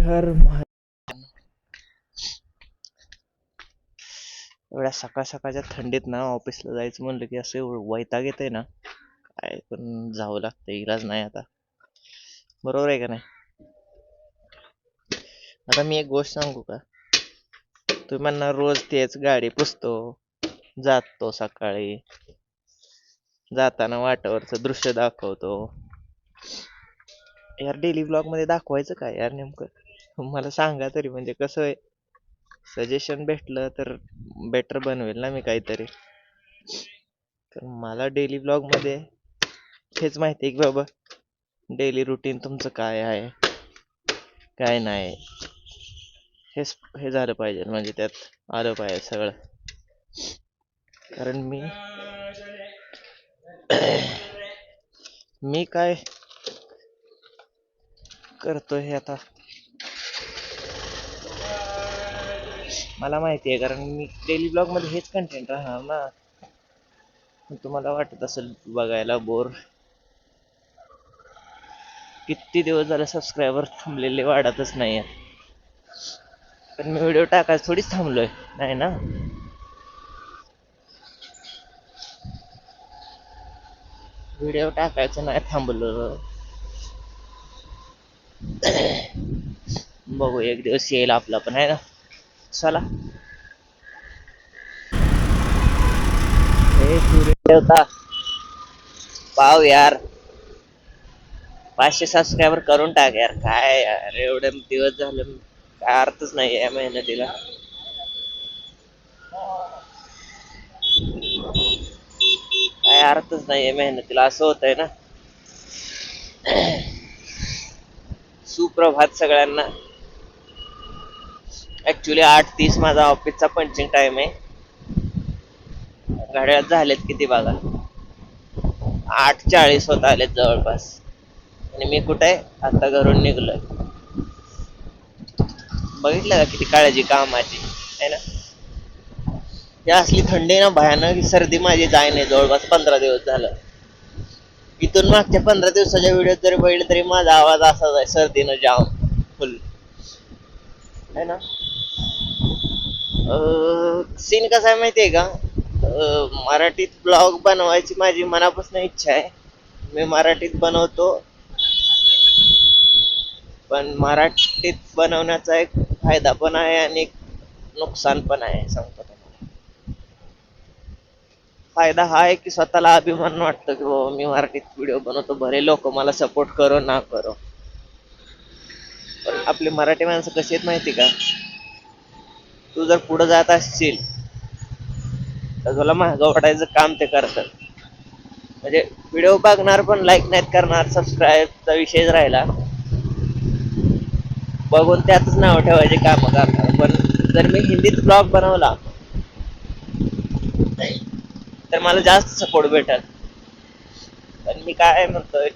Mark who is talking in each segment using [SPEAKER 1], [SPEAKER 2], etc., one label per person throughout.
[SPEAKER 1] हर हर महादेव. एवढ्या सकाळ सकाळच्या थंडीत ना ऑफिसला जायचं म्हणलं की असं एवढं वैताग येतंय ना, काय पण जावं लागतं, इलाज नाही आता. बरोबर आहे का नाही? आता मी एक गोष्ट सांगू का? तुम्ही म्हणणार रोज तेच गाडी पुसतो, जातो सकाळी, जाताना वाटावरचं दृश्य दाखवतो. यार डेली ब्लॉग मध्ये दाखवायचं काय यार नेमकं? मला सांगा तरी, म्हणजे कसं आहे, सजेशन भेटलं तर बेटर बनवेल ना मी काहीतरी. तर मला डेली ब्लॉग मध्ये हेच माहिती आहे की बाबा डेली रुटीन तुमचं काय आहे काय नाही, हे झालं पाहिजे, म्हणजे त्यात आलं पाहिजे सगळं. कारण मी काय करतोय हे आता मला माहिती आहे, कारण मी डेली ब्लॉग मध्ये हेच कंटेंट राहणार ना. तुम्हाला वाटत असेल बघायला बोर, किती दिवस झाले सबस्क्रायबर थांबलेले वाढतच नाही. पण मी व्हिडिओ टाकायला थोडीच थांबलोय, नाही ना. व्हिडिओ टाकायचं नाही थांबलो. बघू एक दिवस येईल आपला पण, आहे ना. चला हे सूर्य होता पाव यार, 500 सबस्क्रायबर करून टाक यार. काय यार एवढे दिवस झाले, काय अर्थच नाही या मेहनतीला. काय अर्थच नाहीये मेहनतीला, असं होतंय ना. सुप्रभात सगळ्यांना. ऍक्च्युली 8:30 माझा ऑफिसचा पंचिंग टाइम आहे. घड्याळात झालेत किती बघा, 8:40 होत आलेत जवळपास. आणि मी कुठे आहे आता, घरून निघलोय. बघितलं का किती काळजी कामाची, आहे ना. ही असली थंडी ना भयानक, सर्दी माझी जाय नाही जवळपास 15 दिवस झालं. इथून मागच्या 15 दिवसाच्या व्हिडिओ जरी बघितले तरी माझा आवाज असाच आहे, सर्दीनं जाम फुल, है ना. सीन कसा आहे माहितीये का? मराठीत ब्लॉग बनवायची माझी मनापासून इच्छा आहे. मी मराठीत बनवतो, पण मराठीत बनवण्याचा एक फायदा पण आहे आणि एक नुकसान पण आहे, सांगतो तुम्हाला. फायदा हा आहे की स्वतःला अभिमान वाटतो की बाबा मी मराठीत व्हिडिओ बनवतो, भले लोक मला सपोर्ट करो ना करो. पण आपली मराठी माणसं कशी आहेत माहिती का? तू जर पुढे जात असशील तर तुला महाग वाटायचं काम ते करतात. म्हणजे व्हिडिओ बघणार पण लाईक नाहीत करणार, सबस्क्राईबचा विषयच राहिला, बघून त्यातच नाव ठेवायचे काम करणार. पण जर मी हिंदीत ब्लॉग बनवला तर मला जास्त सपोर्ट भेटल. पण मी काय म्हणतोय,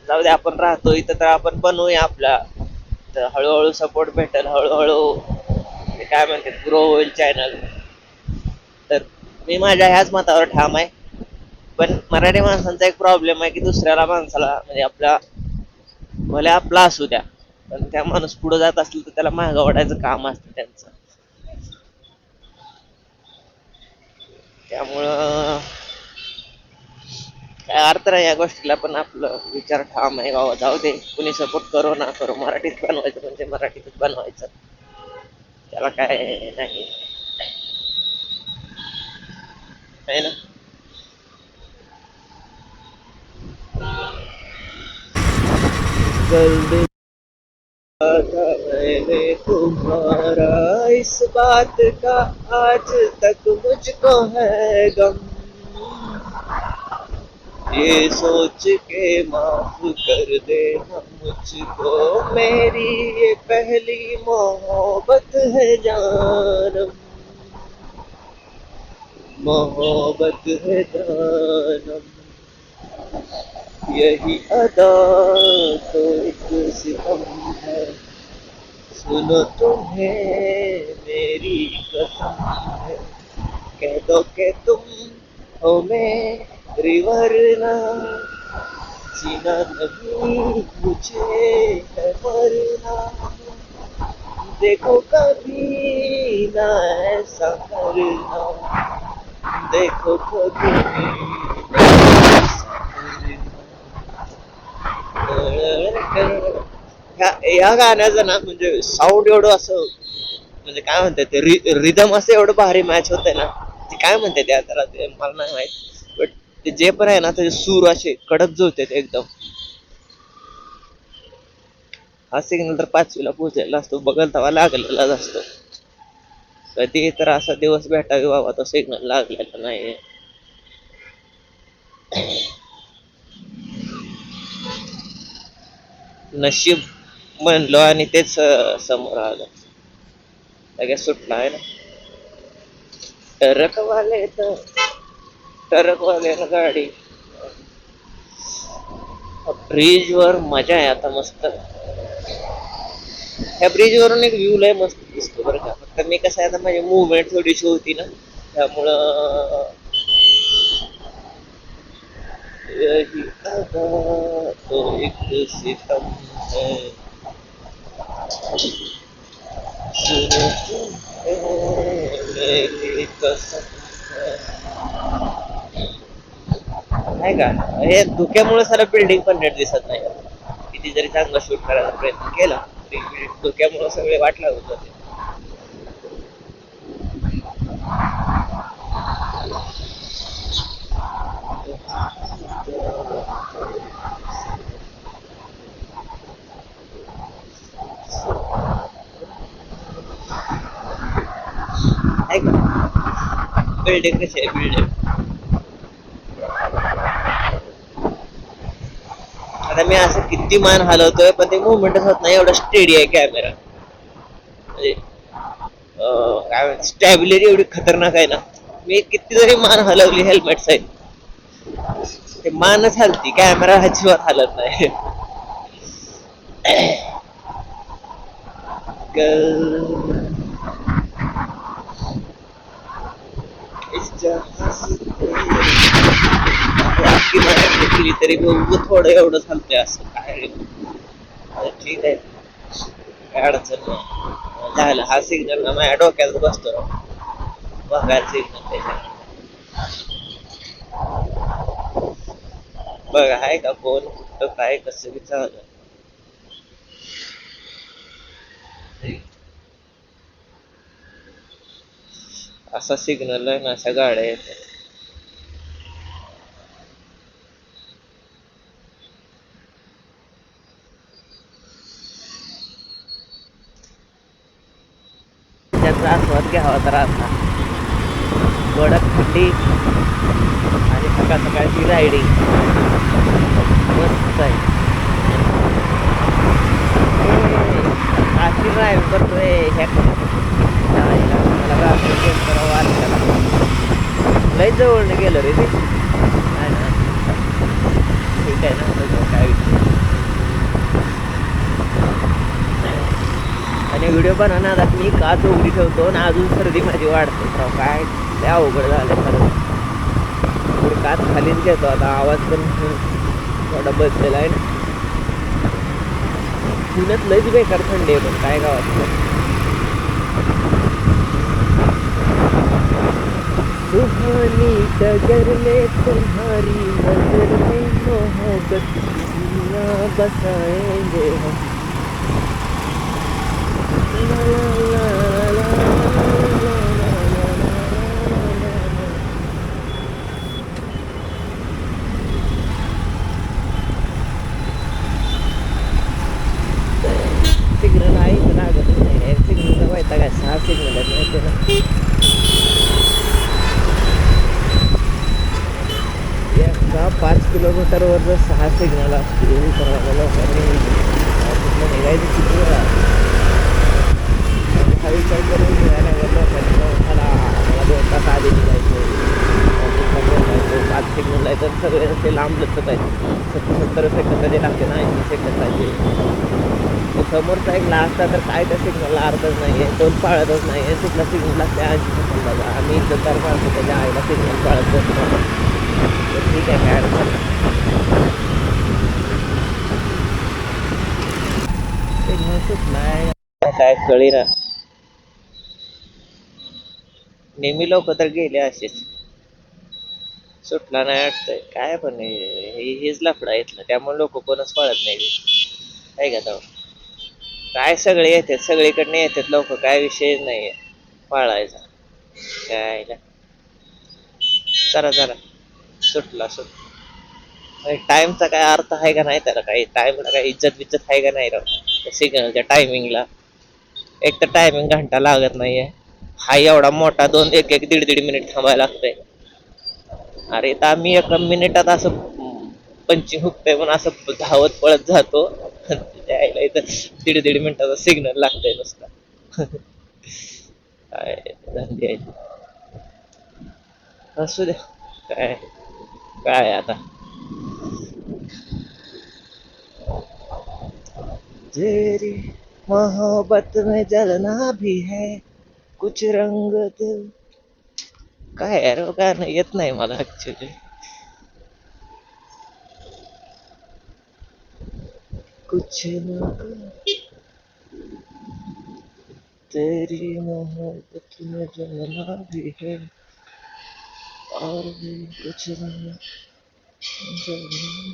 [SPEAKER 1] जाऊ दे, आपण राहतो इथं तर आपण बनवूया आपला, तर हळूहळू सपोर्ट भेटेल, हळूहळू काय म्हणतात ग्रो होईल चॅनल. तर मी माझ्या ह्याच मतावर ठाम आहे. पण मराठी माणसांचा एक प्रॉब्लेम आहे की दुसऱ्याला माणसाला, म्हणजे आपला, भले आपला असू द्या, पण त्या माणूस पुढे जात असेल तर त्याला महाग वाटायचं काम असतं त्यांचं. त्यामुळं काय अर्थ नाही या गोष्टीला. पण आपलं विचार ठाम आहे, बाबा जाऊ दे, कुणी सपोर्ट करो ना करो, मराठीत बनवायचं म्हणजे मराठीतच बनवायचं, त्याला काय नाही, आहे ना. कल था मैंने तुम्हारा, इस बात का आज तक मुझको है गम, ये सोच के माफ कर दे हम मुझको, मेरी ये पहली मोहब्बत है जानम, मोहब्बत है जानम, यही अदा तो एक सितम है, सुनो तुम्हें मेरी कसम है, कह दो कि तुम हो मेरी, वरना जीना नहीं मुझे है मरना. देखो कभी ना ऐसा करना, देखो कभी ना ऐसा करना. या गाण्याचं ना म्हणजे साऊंड एवढं असं, म्हणजे काय म्हणतात ते, रिदम असं एवढं भारी मॅच होतंय ना. ते काय म्हणते त्या त्याला, ते मला नाही माहित, बट ते जे पण आहे ना त्याचे सूर असे कडक जुळते एकदम. हा सिग्नल तर 5वीला पोहोचलेला असतो, बघल तेव्हा लागलेलाच असतो. कधी तर असा दिवस भेटावी बाबा तो सिग्नल लागलेला नाही. नशीब म्हणलो आणि तेच समोर आलं. लगेच सुटला आहे ना. ट्रकवाले तर ट्रकवाले ना गाडी. ब्रिज वर मजा आहे आता मस्त. ह्या ब्रिज वरून एक व्ह्यू लय मस्त दिसतो बरं का. फक्त मी कसं आहे आता, माझी मुवमेंट थोडीशी होती ना, त्यामुळं यही अदा तो एक सितम है, सुनो मेरी कसम है. नाही का, हे धुक्यामुळे सारा बिल्डिंग पण नीट दिसत नाही. किती जरी चांगला शूट करायचा प्रयत्न केला तरी धुक्यामुळे सगळे वाट लागत होते. आहे का बिल्डिंग कशी आहे बिल्डिंग. आता मी असं किती मान हलवतोय पण ते मुवमेंटच होत नाही, एवढा स्टेडी आहे कॅमेरा. म्हणजे काय स्टॅबिलिटी एवढी खतरनाक आहे ना. मी किती जरी मान हलवली हेल्मेट साईड, ते मानच हलती, कॅमेरा अजिबात हलत नाही. तरी थोडं एवढं चालतंय असं काय. ठीक आहे, काय अडचण नाही. झालं हा सिग्नल ना माझ्या डोक्यात बसतो, बघायला सिग्नल त्याच्या. बघा आहे का कोण कुठं काय कसं विचारलं. असा सिग्नल आहे ना, अशा गाड्या येतात. त्याचा आस्वाद घ्यावा तर आता कडक थंडी आणि सकाळ सकाळची रायडिंग मस्त आहे. अशी ड्राईव्ह करतोय ह्या मला लय जवळ गेलं रे ते. नाही ना, ठीक आहे ना, काय विषय. आणि व्हिडिओ बनवणार आता मी काच उघडी ठेवतो आणि अजून सर्दी माझी वाढते. काय ते अवघड झालं खरं. पुढे काच खालीच घेतो आता, आवाज पण थोडा बसलेला आहे ना. पुण्यात लयच बेकार थंडी आहे पण काय गावात. सुहानी डगर में तुम्हारी नजर में मोहब्बत दुनिया बसाएंगे हम. सिग्नल आहे तर लागतच नाही. सिग्नलचा माहिती काय 6 सिग्नल आहेत माहिती ना. एका 5 किलोमीटरवर जर 6 सिग्नल असतील तर मला लोकांनी निघायचं किती वेळा. हा विचार करून निघायला लोकांनी मला 2 तास आधी निघायचं, 5 सिग्नल आहे तर सगळे ते लांब लचत आहेत. 70 सेकंद जे लागते ना, 80 सेकंद आहे. समोरचा एक लास्ट तर काय त्या सिग्नलला अर्धच नाही आहे, तो पाळतच नाही आहे. तिथला सिग्नल लागते 80 सेकंदाला. आम्ही इज्जतदार माणसं त्याच्या आईला सिग्नल पाळत बसतो. ठीक आहे, काय अडचण सिग्नल सुटलाय. काय कळेना. नेहमी लोक तर गेले असेच, सुटला नाही वाटतंय काय पण हेच लफडा येतलं त्यामुळे लोक कोणच पळत नाही आहे का तेव्हा. काय सगळे येतात सगळीकडनं येतात लोक, काय विषयच नाहीये पाळायचा. काय ना. चला चला, सुटला सुटला. टाइमचा काय अर्थ आहे का नाही त्याला, काही टाइमला काही इज्जत बिज्जत आहे का नाही राव त्या सिग्नलच्या टायमिंगला. एक तर टायमिंग घंटा लागत नाहीये, हा एवढा मोठा दोन एक एक दीड दीड मिनिट थांबायला लागतंय. अरे तर आम्ही एका मिनिटात असं पंचिंग हुकतंय पण असं धावत पळत जातो. त्याला इथं दीड दीड मिनिटाचा सिग्नल लागतंय नुसता. काय धंदे आहे. असू द्या. काय काय आता. तेरी मोहब्बत में जलना भी है कुछ रंग दिल. काय यार गाणं येत नाही मला ऍक्च्युली. कुछ ना तेरी मोहब्बत में जलना भी है और भी कुछ नहीं जलना,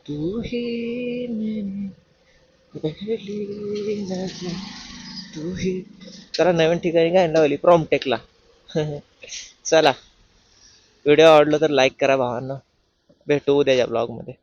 [SPEAKER 1] तू ही मेरी पहली नजर, तू ही. चला नवीन ठिकाणी गायला लावली प्रॉम्प्टेकला. चला, व्हिडिओ आवडला तर लाईक करा भावांना. भेटू उद्याच्या ब्लॉग मध्ये.